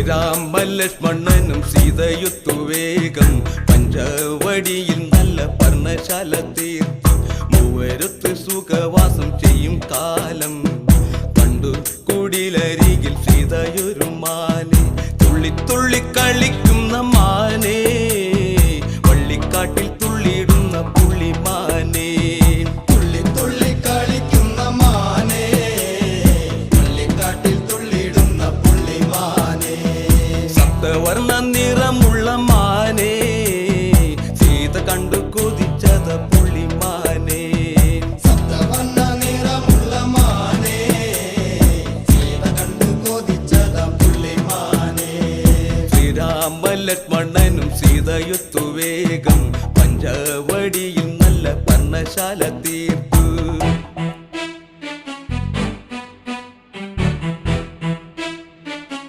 ശ്രീരാമലക്ഷ്മണനും സീതയൊത്തു വേഗം പഞ്ചവടിയിൽ നല്ല പർണശാല തീർത്തു മൂവരത്ത് സുഖവാസം ചെയ്യും കാലം കണ്ടു കുടിലരികിൽ സീതയൊരു മാനെ തുള്ളി തുള്ളി കളിക്കുന്ന മാനേ വള്ളിക്കാട്ടിൽ തുള്ളിയിടുന്ന പുള്ളിമാനേ വർണ്ണ നിറമുള്ള മാനേ സീത കണ്ടു കൊതിച്ചത പുള്ളിമാനേ സപ്തവർണ്ണ നിറമുള്ള മാനേ സീത കണ്ടു കൊതിച്ചത പുള്ളിമാനേ ശ്രീരാമലക്ഷ്മണനും സീതയൊത്തു വേഗം പഞ്ചവടിയിൽ നല്ല പർണശാല തീർത്തു